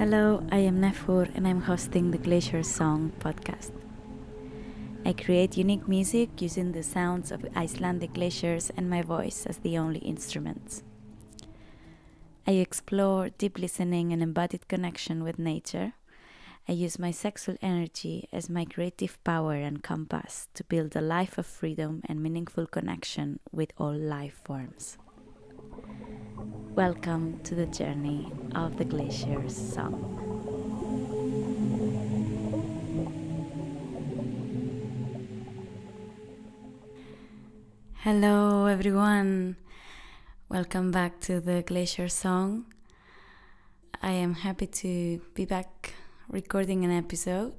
Hello, I am Nefur and I'm hosting the Glacier Song podcast. I create unique music using the sounds of Icelandic glaciers and my voice as the only instruments. I explore deep listening and embodied connection with nature. I use my sexual energy as my creative power and compass to build a life of freedom and meaningful connection with all life forms. Welcome to the journey of the Glacier's song. Hello everyone, welcome back to the Glacier Song. I am happy to be back recording an episode.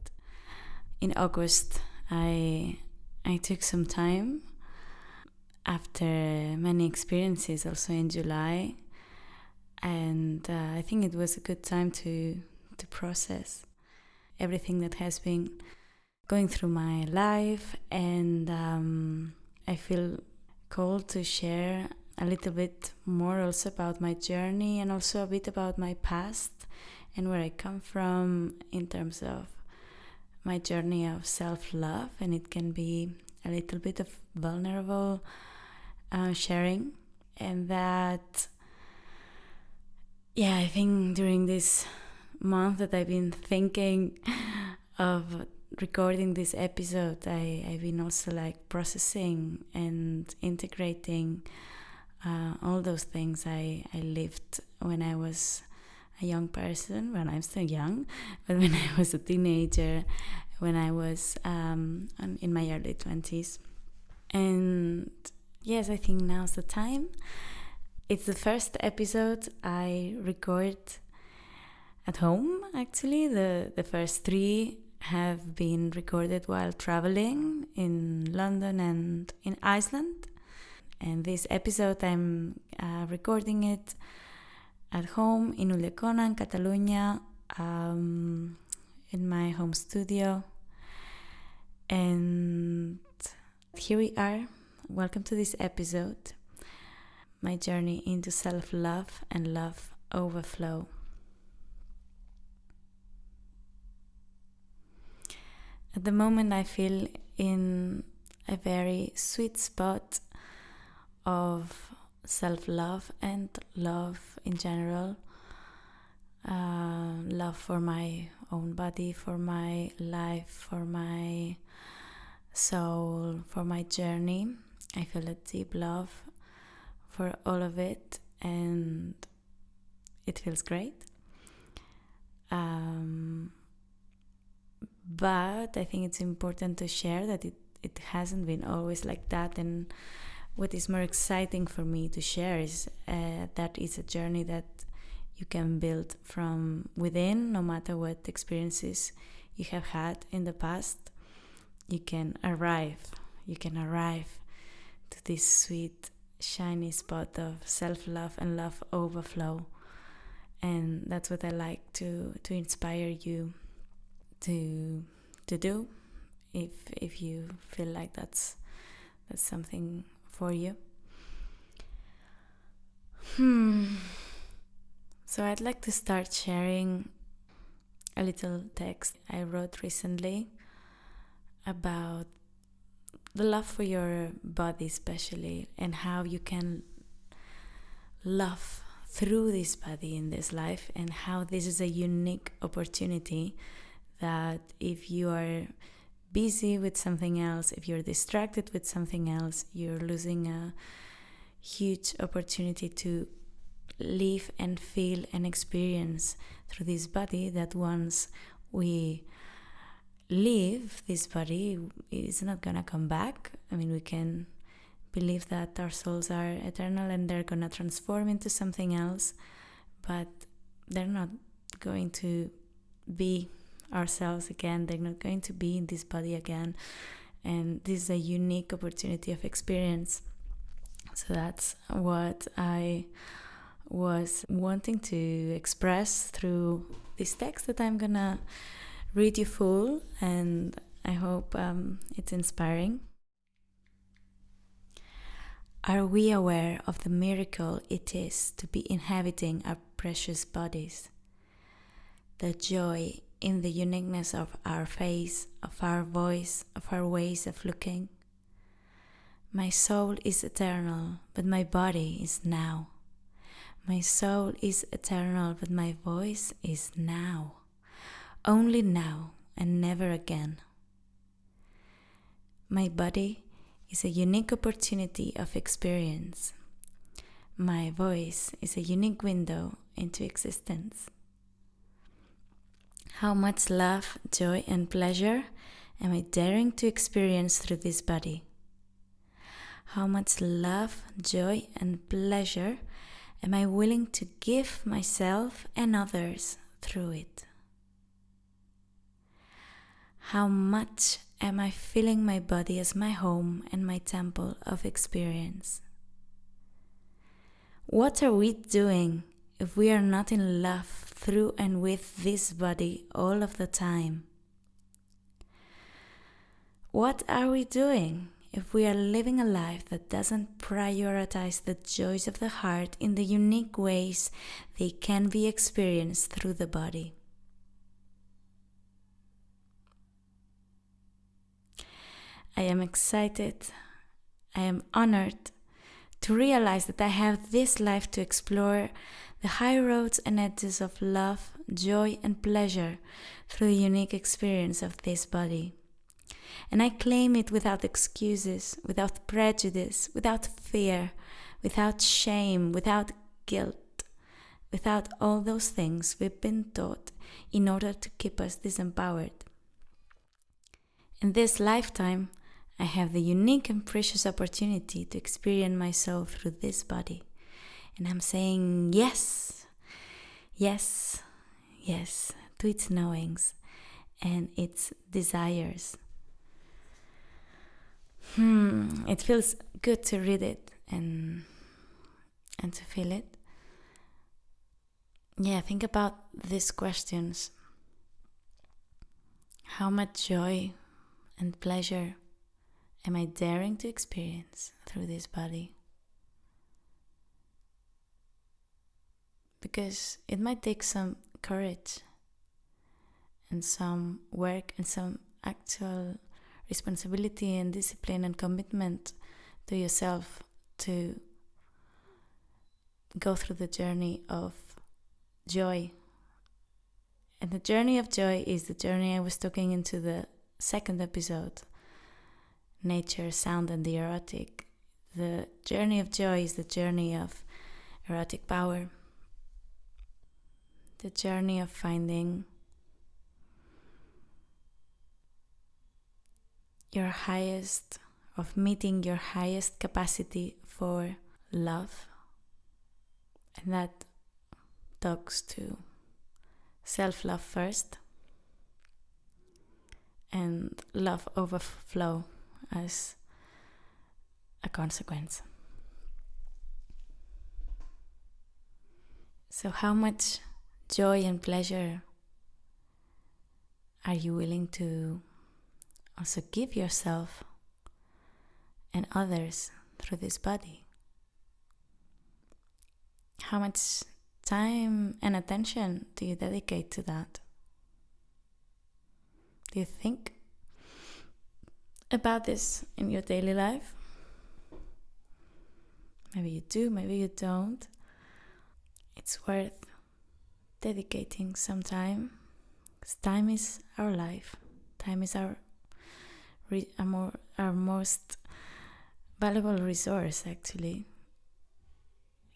In August I took some time after many experiences, also in July, and I think it was a good time to process everything that has been going through my life, and I feel called to share a little bit more also about my journey and also a bit about my past and where I come from in terms of my journey of self-love, and it can be a little bit of vulnerable sharing. And that, I think during this month that I've been thinking of recording this episode, I've been also like processing and integrating all those things I lived when I was a young person, when I'm still young, but when I was a teenager, when I was in my early 20s. And yes, I think now's the time. It's the first episode I record at home, actually. The first three have been recorded while traveling in London and in Iceland. And this episode I'm recording it at home in Ullecona, in Catalonia, in my home studio. And here we are. Welcome to this episode, my journey into self-love and love overflow. At the moment I feel in a very sweet spot of self-love and love in general. Love for my own body, for my life, for my soul, for my journey. I feel a deep love for all of it, and it feels great. But I think it's important to share that it hasn't been always like that, and what is more exciting for me to share is that it's a journey that you can build from within, no matter what experiences you have had in the past. You can arrive to this sweet, shiny spot of self-love and love overflow. And that's what I like to inspire you to do, if you feel like that's something for you. So I'd like to start sharing a little text I wrote recently about the love for your body especially, and how you can love through this body in this life, and how this is a unique opportunity that if you are busy with something else, if you're distracted with something else, you're losing a huge opportunity to live and feel and experience through this body, that once we leave this body, it's not gonna come back. I mean, we can believe that our souls are eternal and they're gonna transform into something else, but they're not going to be ourselves again. They're not going to be in this body again, and this is a unique opportunity of experience. So that's what I was wanting to express through this text that I'm gonna read you full, and I hope it's inspiring. Are we aware of the miracle it is to be inhabiting our precious bodies? the joy in the uniqueness of our face, of our voice, of our ways of looking. My soul is eternal, but my body is now. My soul is eternal, but my voice is now. Only now and never again. My body is a unique opportunity of experience. My voice is a unique window into existence. How much love, joy, and pleasure am I daring to experience through this body? How much love, joy, and pleasure am I willing to give myself and others through it? How much am I feeling my body as my home and my temple of experience? What are we doing if we are not in love through and with this body all of the time? What are we doing if we are living a life that doesn't prioritize the joys of the heart in the unique ways they can be experienced through the body? I am excited, I am honored to realize that I have this life to explore the high roads and edges of love, joy, and pleasure through the unique experience of this body. And I claim it without excuses, without prejudice, without fear, without shame, without guilt, without all those things we've been taught in order to keep us disempowered. In this lifetime, I have the unique and precious opportunity to experience myself through this body. And I'm saying yes, yes, yes to its knowings and its desires. It feels good to read it and to feel it. Yeah, think about these questions. How much joy and pleasure am I daring to experience through this body? Because it might take some courage and some work and some actual responsibility and discipline and commitment to yourself to go through the journey of joy. And the journey of joy is the journey I was talking into the second episode, nature, sound, and the erotic. The journey of joy is the journey of erotic power. The journey of finding your highest, of meeting your highest capacity for love. And that talks to self-love first and love overflow as a consequence. So how much joy and pleasure are you willing to also give yourself and others through this body? How much time and attention do you dedicate to that? Do you think about this in your daily life? Maybe you do, maybe you don't. It's worth dedicating some time, because time is our life. Time is our most valuable resource, actually.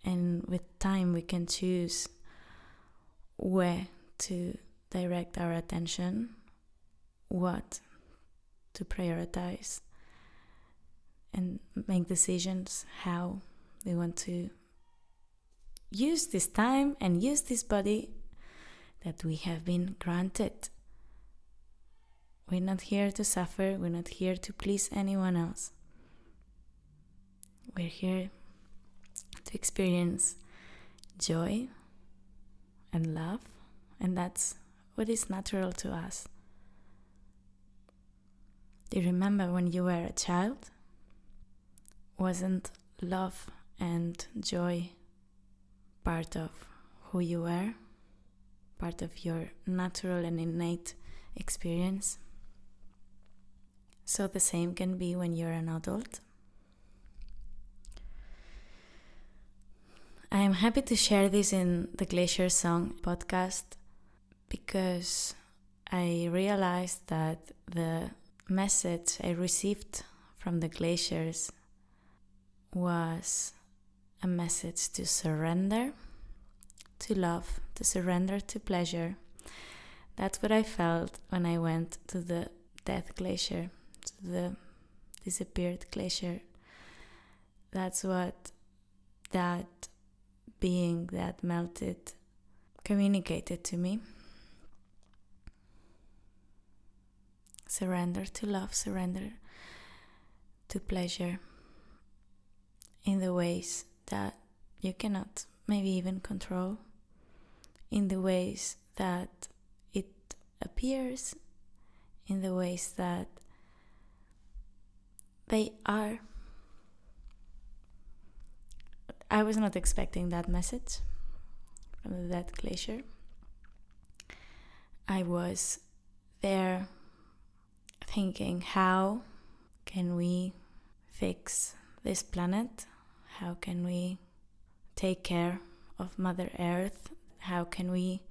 And with time we can choose where to direct our attention, what to prioritize, and make decisions how we want to use this time and use this body that we have been granted. We're not here to suffer, we're not here to please anyone else. We're here to experience joy and love, and that's what is natural to us. Do you remember when you were a child? Wasn't love and joy part of who you were? part of your natural and innate experience. So the same can be when you're an adult. I am happy to share this in the Glacier Song podcast because I realized that the message I received from the glaciers was a message to surrender to love, to surrender to pleasure. That's what I felt when I went to the death glacier, to the disappeared glacier. That's what that being that melted communicated to me. Surrender to love, surrender to pleasure in the ways that you cannot maybe even control, in the ways that it appears, in the ways that they are. I was not expecting that message from that glacier. I was there thinking, how can we fix this planet? How can we take care of Mother Earth? How can we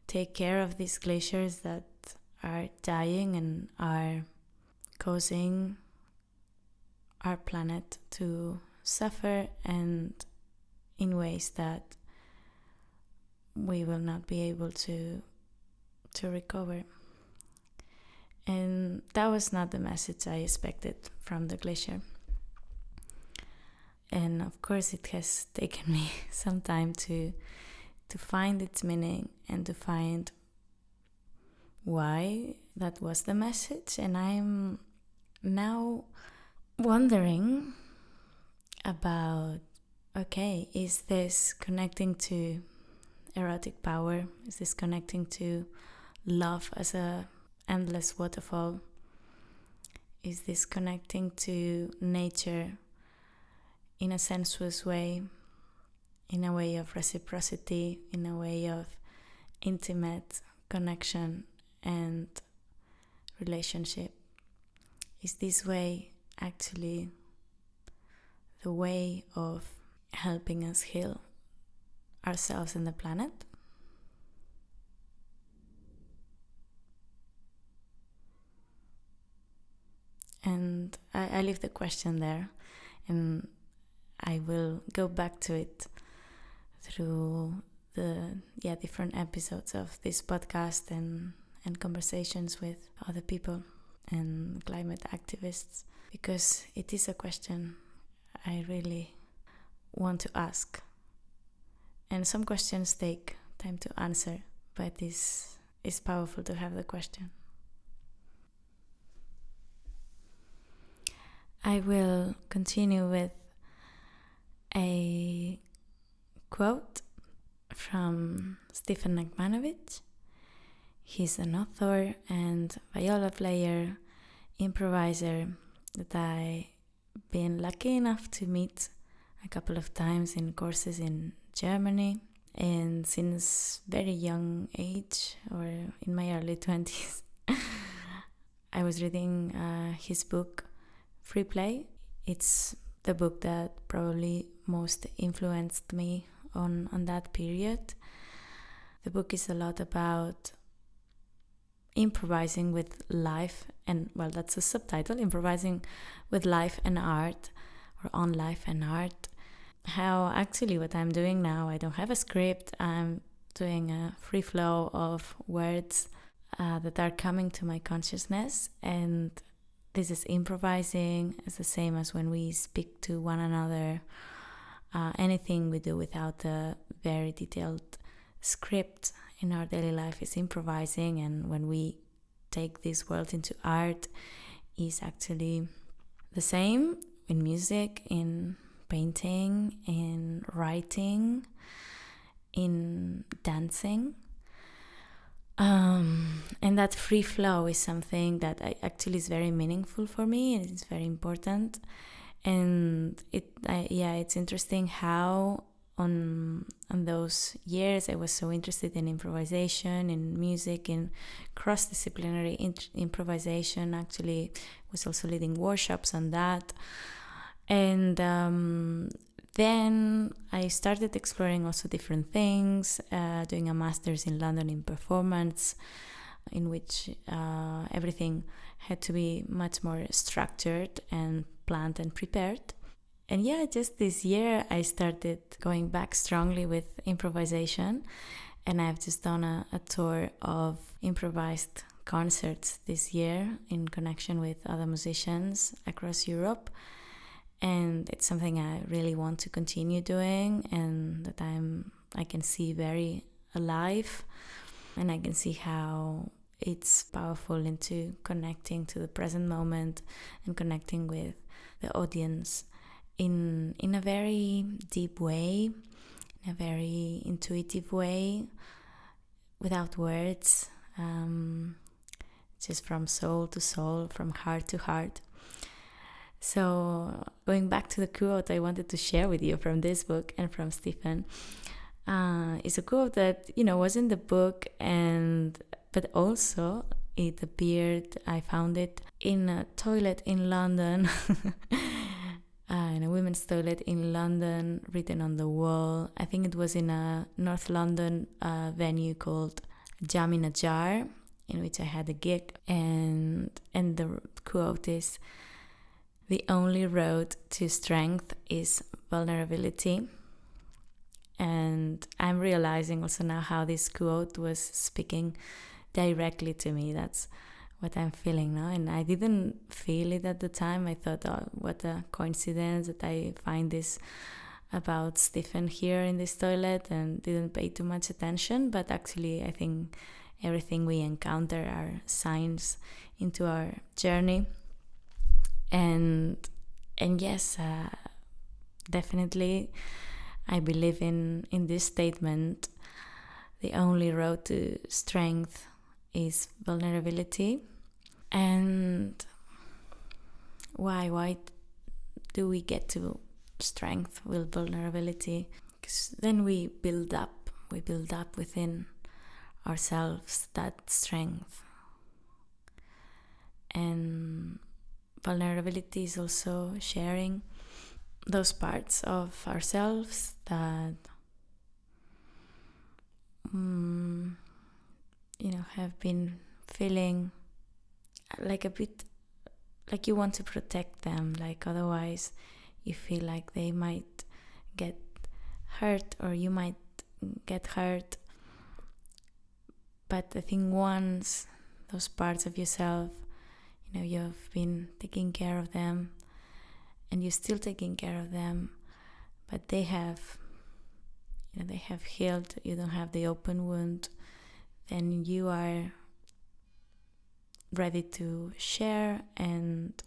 take care of these glaciers that are dying and are causing our planet to suffer, and in ways that we will not be able to recover. And that was not the message I expected from the glacier. And of course it has taken me some time to find its meaning and to find why that was the message. And I'm now wondering about, okay, is this connecting to erotic power? Is this connecting to love as a endless waterfall? Is this connecting to nature in a sensuous way, in a way of reciprocity, in a way of intimate connection and relationship? Is this way actually the way of helping us heal ourselves and the planet? And I leave the question there, and I will go back to it through the different episodes of this podcast and conversations with other people and climate activists, because it is a question I really want to ask. And some questions take time to answer, but it's powerful to have the question. I will continue with a quote from Stephen Nakmanovich. He's an author and viola player, improviser that I've been lucky enough to meet a couple of times in courses in Germany. And since very young age, or in my early 20s, I was reading his book, Free Play. It's the book that probably most influenced me on that period. The book is a lot about improvising with life, and well, that's a subtitle, improvising with life and art, or on life and art. How actually what I'm doing now, I don't have a script, I'm doing a free flow of words that are coming to my consciousness, and this is improvising. It's the same as when we speak to one another. Anything we do without a very detailed script in our daily life is improvising, and when we take this world into art, is actually the same in music, in painting, in writing, in dancing. And that free flow is something that actually is very meaningful for me, and it's very important. And it's interesting how on those years, I was so interested in improvisation, in music, in cross-disciplinary improvisation. Actually, was also leading workshops on that. And then I started exploring also different things, doing a master's in London in performance, in which everything had to be much more structured and planned and prepared. And yeah, just this year I started going back strongly with improvisation, and I've just done a tour of improvised concerts this year in connection with other musicians across Europe. And it's something I really want to continue doing, and that I can see very alive, and I can see how it's powerful into connecting to the present moment and connecting with the audience in a very deep way, in a very intuitive way, without words, just from soul to soul, from heart to heart. So going back to the quote I wanted to share with you from this book and from Stephen, is a quote that was in the book, but also it appeared, I found it in a toilet in London, in a women's toilet in London, written on the wall. I think it was in a North London venue called Jam in a Jar, in which I had a gig, and the quote is, "The only road to strength is vulnerability." And I'm realizing also now how this quote was speaking directly to me. That's what I'm feeling now. And I didn't feel it at the time. I thought, oh, what a coincidence that I find this about Stephen here in this toilet, and didn't pay too much attention. But actually, I think everything we encounter are signs into our journey. And yes, definitely I believe in this statement. The only road to strength is vulnerability. And why do we get to strength with vulnerability? Because then we build up within ourselves that strength. And vulnerability is also sharing those parts of ourselves that have been feeling like a bit like you want to protect them, like otherwise you feel like they might get hurt or you might get hurt. But I think once those parts of yourself, you've been taking care of them, and you're still taking care of them, but they have healed, you don't have the open wound, then you are ready to share, and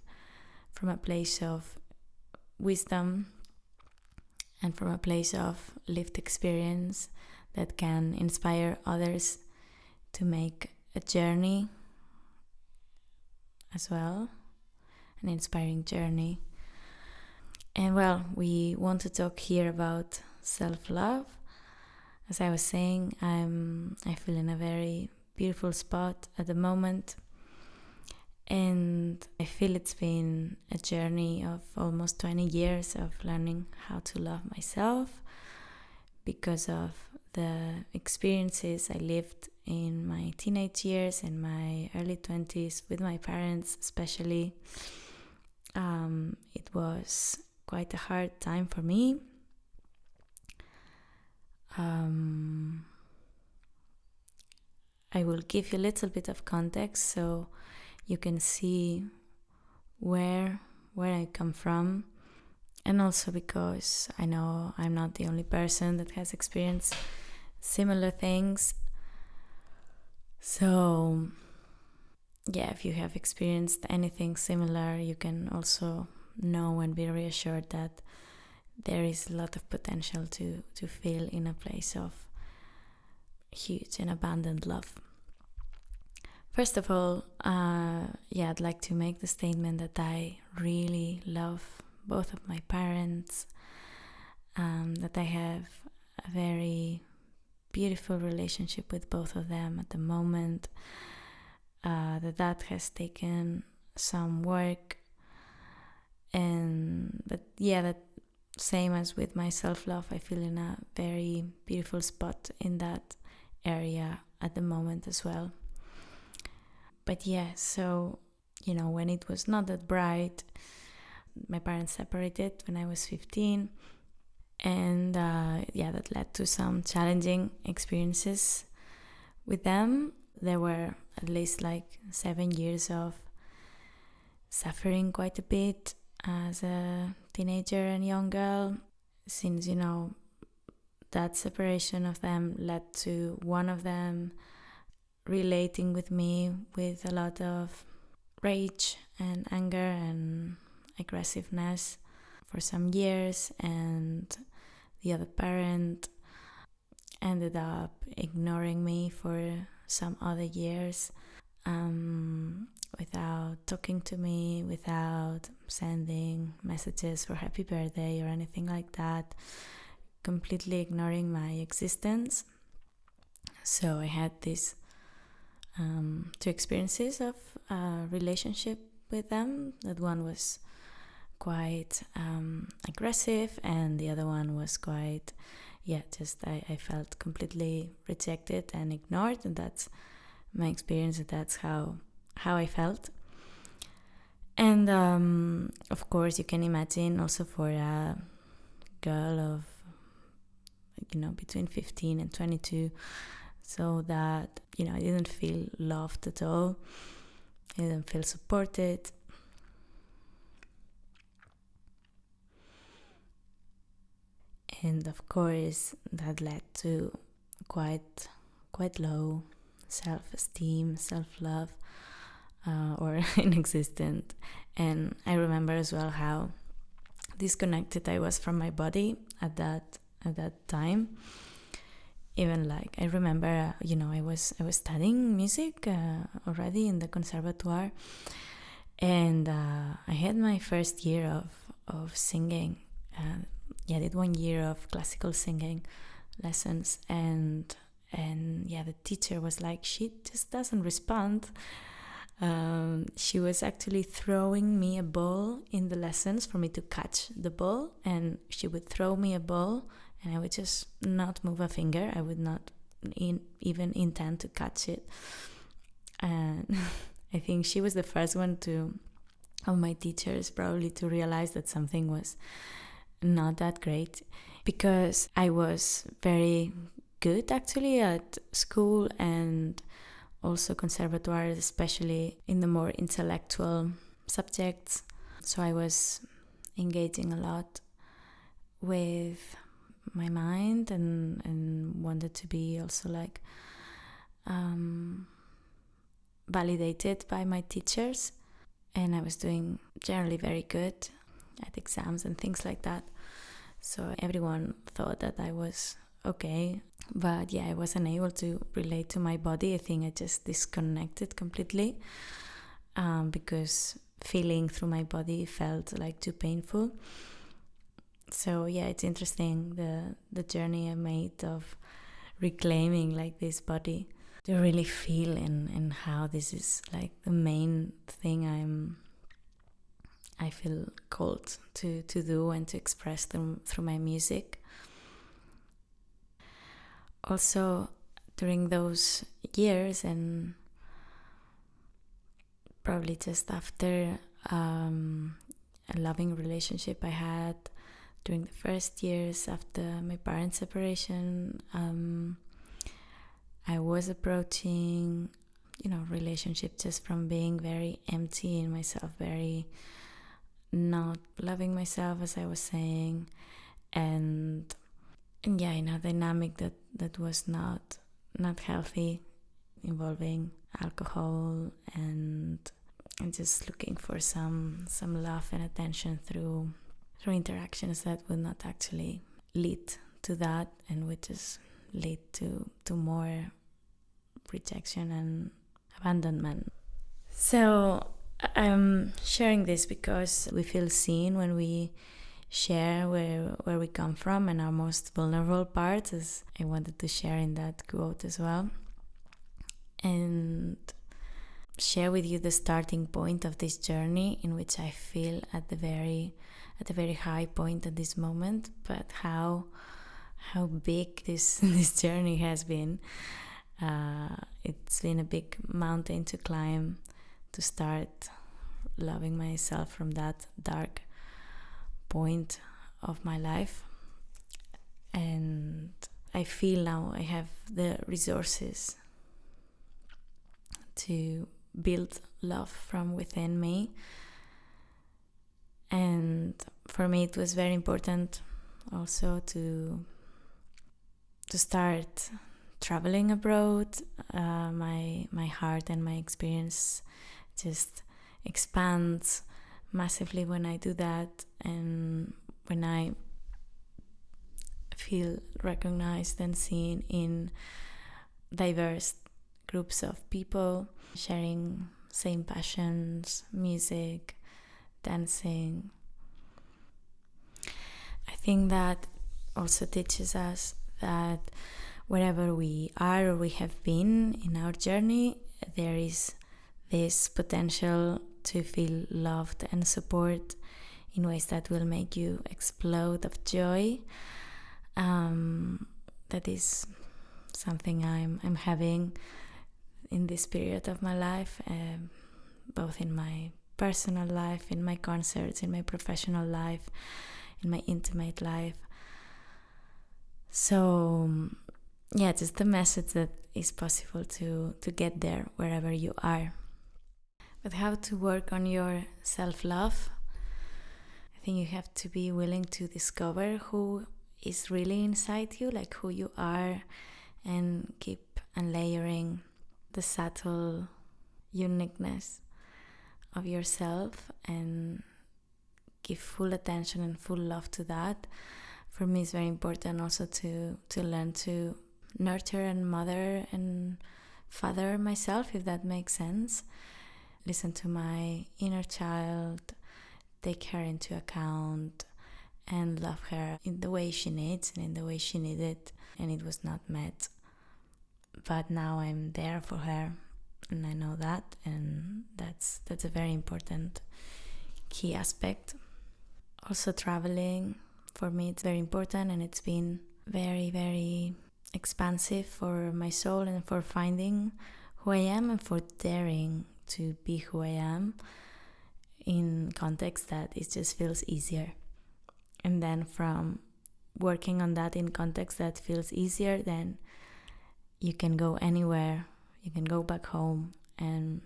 from a place of wisdom and from a place of lived experience that can inspire others to make a journey as well, an inspiring journey. And well, we want to talk here about self-love. As I was saying, I feel in a very beautiful spot at the moment, and I feel it's been a journey of almost 20 years of learning how to love myself because of the experiences I lived in my teenage years and my early 20s with my parents especially. It was quite a hard time for me. I will give you a little bit of context so you can see where I come from, and also because I know I'm not the only person that has experienced similar things. So yeah, if you have experienced anything similar, you can also know and be reassured that there is a lot of potential to feel in a place of huge and abundant love. First of all, I'd like to make the statement that I really love both of my parents, that I have a very beautiful relationship with both of them at the moment. That has taken some work, but yeah, that same as with my self-love, I feel in a very beautiful spot in that area at the moment as well. But yeah, so when it was not that bright, my parents separated when I was 15, and that led to some challenging experiences with them. There were at least 7 years of suffering quite a bit as a teenager and young girl, since that separation of them led to one of them relating with me with a lot of rage and anger and aggressiveness for some years, and the other parent ended up ignoring me for some other years, without talking to me, without sending messages for happy birthday or anything like that, completely ignoring my existence. So I had these 2 experiences of relationship with them. That one was quite aggressive, and the other one was quite, I felt completely rejected and ignored, and that's my experience, and that's how I felt. And of course you can imagine also for a girl of between 15 and 22, so that I didn't feel loved at all. I didn't feel supported. And of course that led to quite low self-esteem, self-love, or inexistent. And I remember as well how disconnected I was from my body at that time. Even I remember, I was studying music already in the conservatoire, and I had my first year of singing. I did 1 year of classical singing lessons, and the teacher was like, she just doesn't respond. She was actually throwing me a ball in the lessons for me to catch the ball, and she would throw me a ball and I would just not move a finger. I would not even intend to catch it. And I think she was the first one of my teachers probably to realize that something was not that great, because I was very good actually at school and also conservatoires, especially in the more intellectual subjects. So I was engaging a lot with my mind and wanted to be also validated by my teachers, and I was doing generally very good at exams and things like that. So everyone thought that I was okay, but I wasn't able to relate to my body. I think I just disconnected completely, because feeling through my body felt too painful. So it's interesting the journey I made of reclaiming this body to really feel and how this is the main thing I feel called to do and to express them through my music. Also, during those years, and probably just after a loving relationship I had during the first years after my parents' separation, I was approaching relationship just from being very empty in myself, very not loving myself, as I was saying, and in a dynamic that was not healthy, involving alcohol and just looking for some love and attention through interactions that would not actually lead to that, and would just lead to more rejection and abandonment. So I'm sharing this because we feel seen when we share where we come from and our most vulnerable parts, as I wanted to share in that quote as well, and share with you the starting point of this journey, in which I feel at the very high point at this moment, but how big this journey has been. It's been a big mountain to climb to start loving myself from that dark point of my life. And I feel now I have the resources to build love from within me. And for me it was very important also to start traveling abroad. My heart and my experience just expands massively when I do that, and when I feel recognized and seen in diverse groups of people sharing same passions, music, dancing. I think that also teaches us that wherever we are or we have been in our journey, there is this potential to feel loved and support in ways that will make you explode of joy. That is something I'm having in this period of my life, both in my personal life, in my concerts, in my professional life, in my intimate life. So yeah, just the message that is possible to get there wherever you are. But how to work on your self-love? I think you have to be willing to discover who is really inside you, like who you are, and keep unlayering the subtle uniqueness of yourself and give full attention and full love to that. For me, it's very important also to learn to nurture and mother and father myself, if that makes sense. Listen to my inner child, take her into account, and love her in the way she needs and in the way she needed, and it was not met. But now I'm there for her, and I know that, and that's a very important key aspect. Also, traveling, for me it's very important, and it's been very, very expansive for my soul and for finding who I am and for daring to be who I am in context that it just feels easier. And then from working on that in context that feels easier, then you can go anywhere, you can go back home and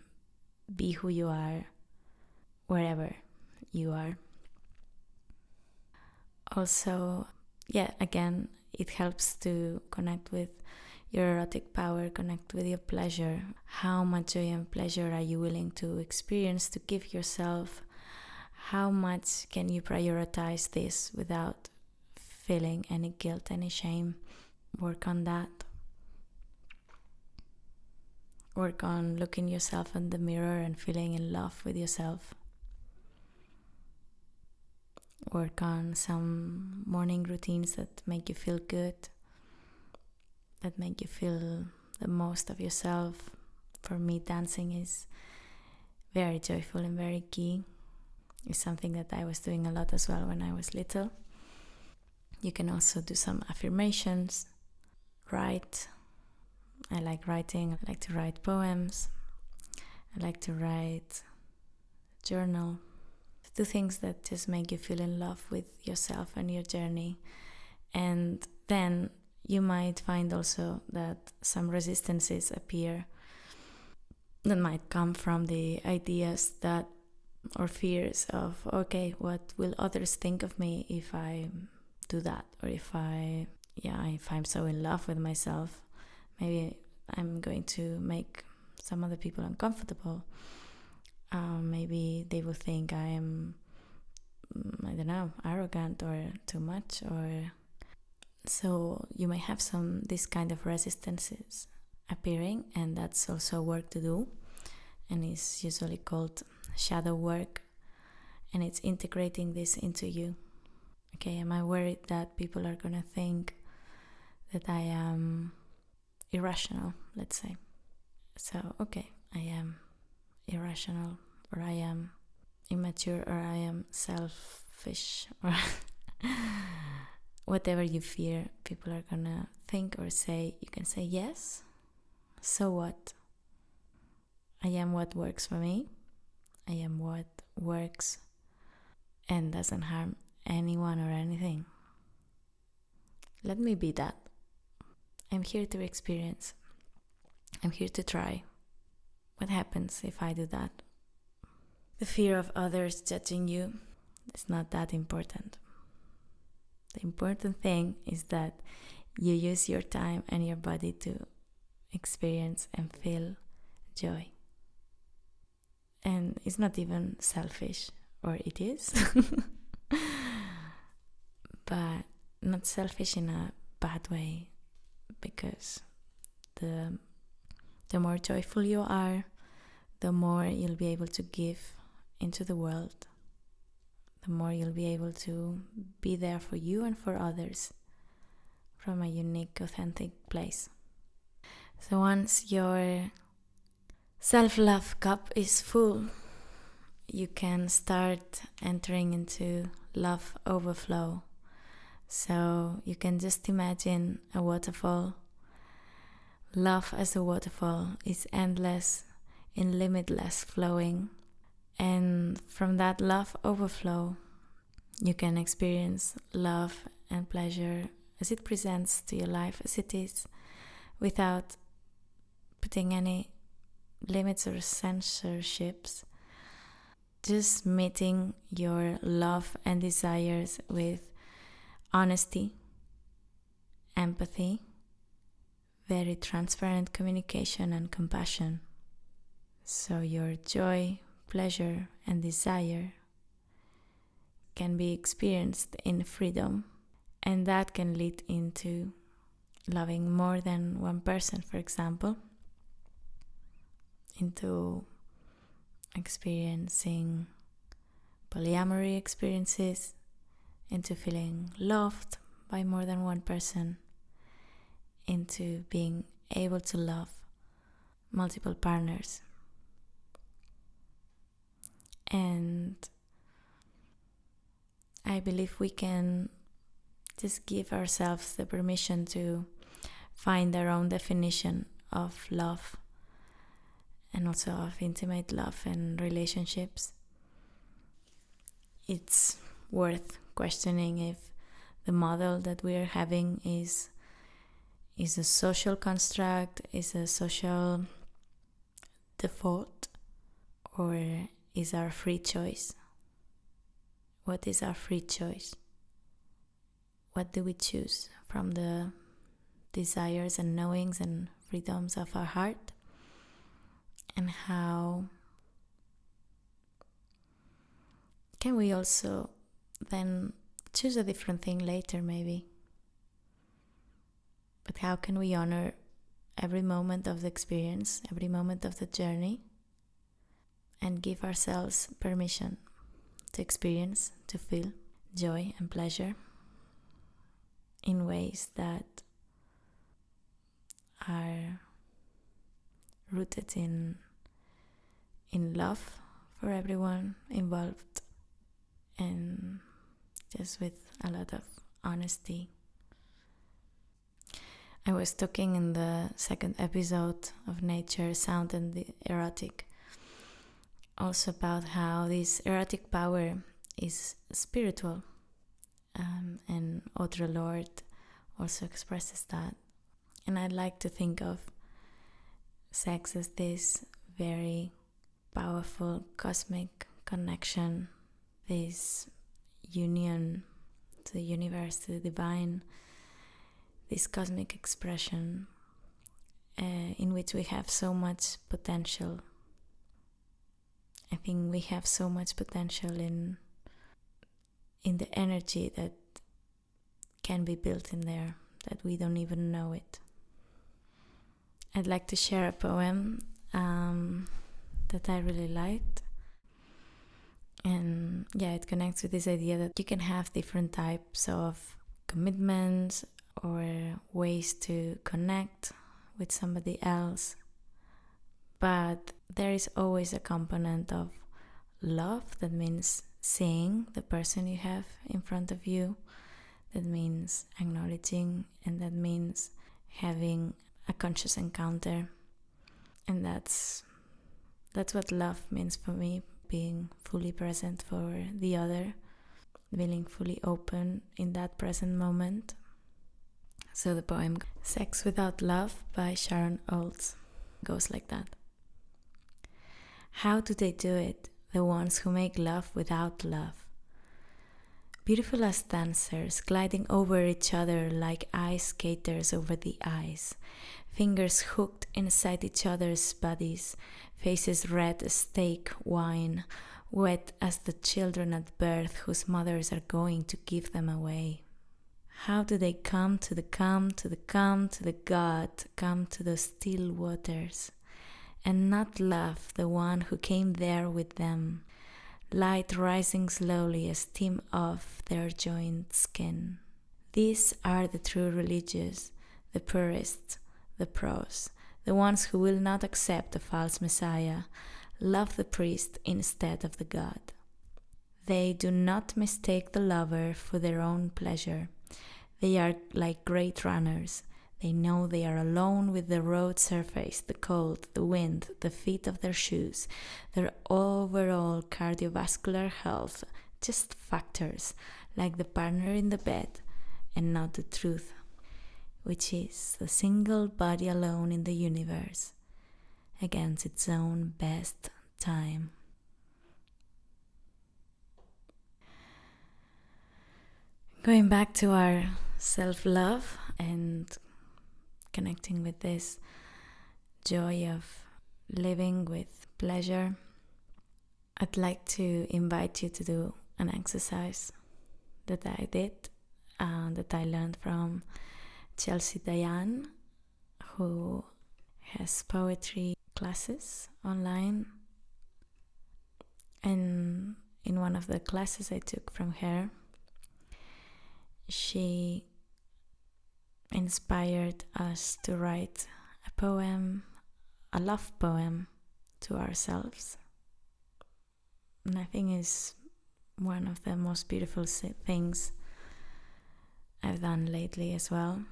be who you are wherever you are. Also, yeah, again, it helps to connect with your erotic power, connect with your pleasure. How much joy and pleasure are you willing to experience, to give yourself? How much can you prioritize this without feeling any guilt, any shame? Work on that. Work on looking yourself in the mirror and feeling in love with yourself. Work on some morning routines that make you feel good, that make you feel the most of yourself. For me, dancing is very joyful and very key. It's something that I was doing a lot as well when I was little. You can also do some affirmations, write. I like writing. I like to write poems. I like to write journal. Do things that just make you feel in love with yourself and your journey. And then you might find also that some resistances appear that might come from the ideas that, or fears of, okay, what will others think of me if I do that? Or if I'm so in love with myself, maybe I'm going to make some other people uncomfortable. Maybe they will think I'm, I don't know, arrogant or too much, or so you may have this kind of resistances appearing, and that's also work to do, and it's usually called shadow work, and it's integrating this into you. Okay, am I worried that people are gonna think that I am irrational, let's say? So, okay, I am irrational, or I am immature, or I am selfish, or whatever you fear people are gonna think or say, you can say yes. So what? I am what works for me. I am what works and doesn't harm anyone or anything. Let me be that. I'm here to experience. I'm here to try. What happens if I do that? The fear of others judging you is not that important. The important thing is that you use your time and your body to experience and feel joy. And it's not even selfish, or it is, but not selfish in a bad way, because the more joyful you are, the more you'll be able to give into the world, the more you'll be able to be there for you and for others from a unique, authentic place. So once your self-love cup is full, you can start entering into love overflow. So you can just imagine a waterfall. Love as a waterfall is endless and limitless flowing. And from that love overflow, you can experience love and pleasure as it presents to your life as it is, without putting any limits or censorships. Just meeting your love and desires with honesty, empathy, very transparent communication and compassion. So your joy, pleasure, and desire can be experienced in freedom, and that can lead into loving more than one person, for example, into experiencing polyamory experiences, into feeling loved by more than one person, into being able to love multiple partners. And I believe we can just give ourselves the permission to find our own definition of love, and also of intimate love and relationships. It's worth questioning if the model that we are having is a social construct, is a social default, or is our free choice. What is our free choice? What do we choose from the desires and knowings and freedoms of our heart? And how can we also then choose a different thing later, maybe? But how can we honor every moment of the experience, every moment of the journey, and give ourselves permission to experience, to feel joy and pleasure in ways that are rooted in love for everyone involved, and just with a lot of honesty. I was talking in the second episode of Nature, Sound and the Erotic also about how this erotic power is spiritual, and Audre Lorde also expresses that. And I'd like to think of sex as this very powerful cosmic connection, this union to the universe, to the divine, this cosmic expression in which we have so much potential. I think we have so much potential in the energy that can be built in there, that we don't even know it. I'd like to share a poem that I really liked, And yeah, it connects with this idea that you can have different types of commitments or ways to connect with somebody else, but there is always a component of love. That means seeing the person you have in front of you, that means acknowledging, and that means having a conscious encounter. And that's what love means for me, being fully present for the other, feeling fully open in that present moment. So the poem Sex Without Love by Sharon Olds goes like that. How do they do it, the ones who make love without love? Beautiful as dancers, gliding over each other like ice skaters over the ice, fingers hooked inside each other's bodies, faces red as steak wine, wet as the children at birth whose mothers are going to give them away. How do they come to the God, come to the still waters, and not love the one who came there with them, light rising slowly as steam off their joined skin? These are the true religious, the purists, the pros, the ones who will not accept a false messiah, love the priest instead of the God. They do not mistake the lover for their own pleasure. They are like great runners. They know they are alone with the road surface, the cold, the wind, the feet of their shoes, their overall cardiovascular health, just factors, like the partner in the bed, and not the truth, which is the single body alone in the universe, against its own best time. Going back to our self-love and connecting with this joy of living with pleasure, I'd like to invite you to do an exercise that I did, that I learned from Chelsea Diane, who has poetry classes online. And in one of the classes I took from her, she inspired us to write a poem, a love poem to ourselves. And I think it's one of the most beautiful things I've done lately as well.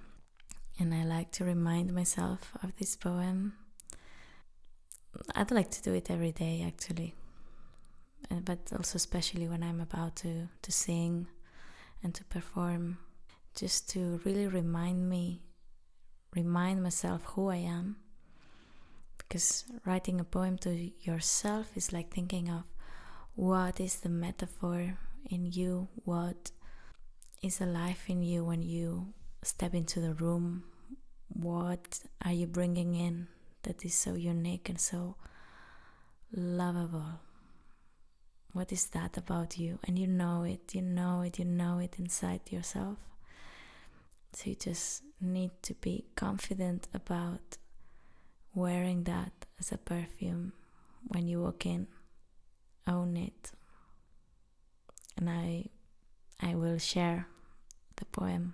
And I like to remind myself of this poem. I'd like to do it every day, actually, but also especially when I'm about to sing and to perform, just to really remind myself who I am. Because writing a poem to yourself is like thinking of what is the metaphor in you, what is alive in you when you step into the room, what are you bringing in that is so unique and so lovable. What is that about you? And you know it inside yourself. So you just need to be confident about wearing that as a perfume when you walk in. Own it. And I will share the poem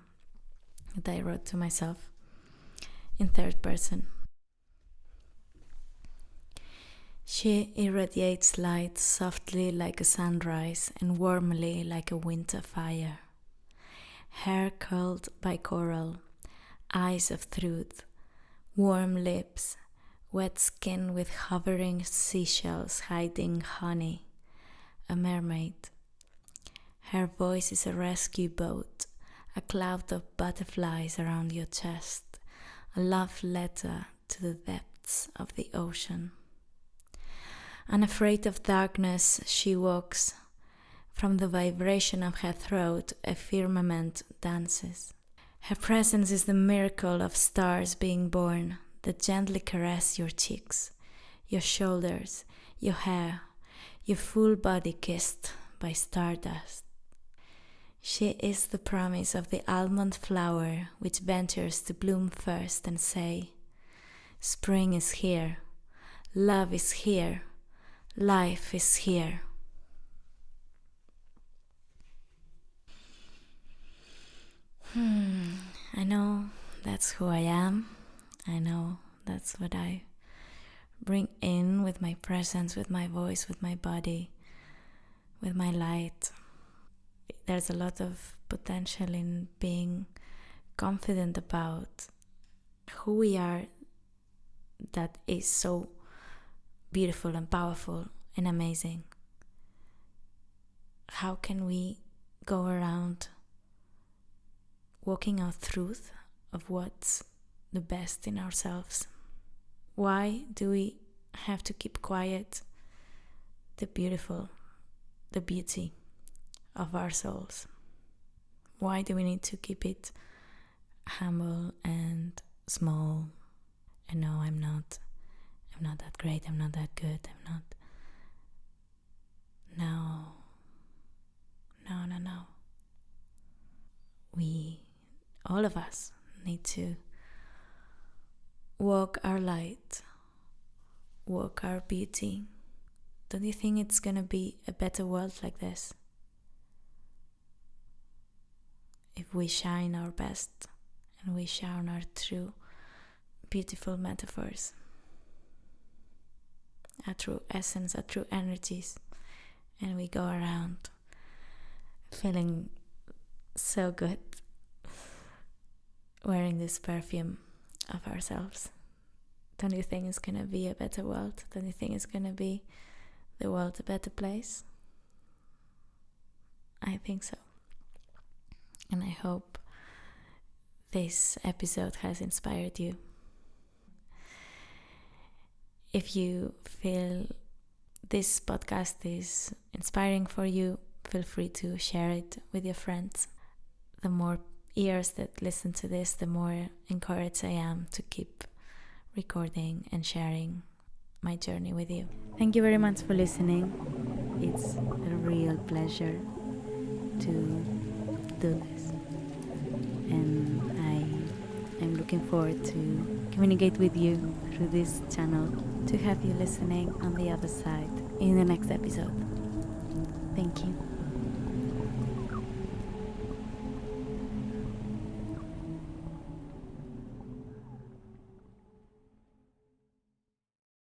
that I wrote to myself in third person. She irradiates light softly like a sunrise and warmly like a winter fire. Hair curled by coral, eyes of truth, warm lips, wet skin with hovering seashells hiding honey, a mermaid. Her voice is a rescue boat, a cloud of butterflies around your chest, a love letter to the depths of the ocean. Unafraid of darkness, she walks. From the vibration of her throat, a firmament dances. Her presence is the miracle of stars being born that gently caress your cheeks, your shoulders, your hair, your full body kissed by stardust. She is the promise of the almond flower which ventures to bloom first and say, "Spring is here, love is here, life is here." I know that's who I am. I know that's what I bring in with my presence, with my voice, with my body, with my light. There's a lot of potential in being confident about who we are, that is so beautiful and powerful and amazing. How can we go around walking our truth of what's the best in ourselves? Why do we have to keep quiet the beautiful, the beauty of our souls? Why do we need to keep it humble and small? And no, I'm not that great, I'm not that good, I'm not. No. We, all of us, need to walk our light, walk our beauty. Don't you think it's gonna be a better world like this? If we shine our best and we shine our true, beautiful metaphors, our true essence, our true energies, and we go around feeling so good, wearing this perfume of ourselves. Don't you think it's gonna be a better world? Don't you think it's gonna be the world a better place? I think so. And I hope this episode has inspired you. If you feel this podcast is inspiring for you, feel free to share it with your friends. The more ears that listen to this, the more encouraged I am to keep recording and sharing my journey with you. Thank you very much for listening. It's a real pleasure to do this, and I'm looking forward to communicate with you through this channel, to have you listening on the other side in the next episode. Thank you.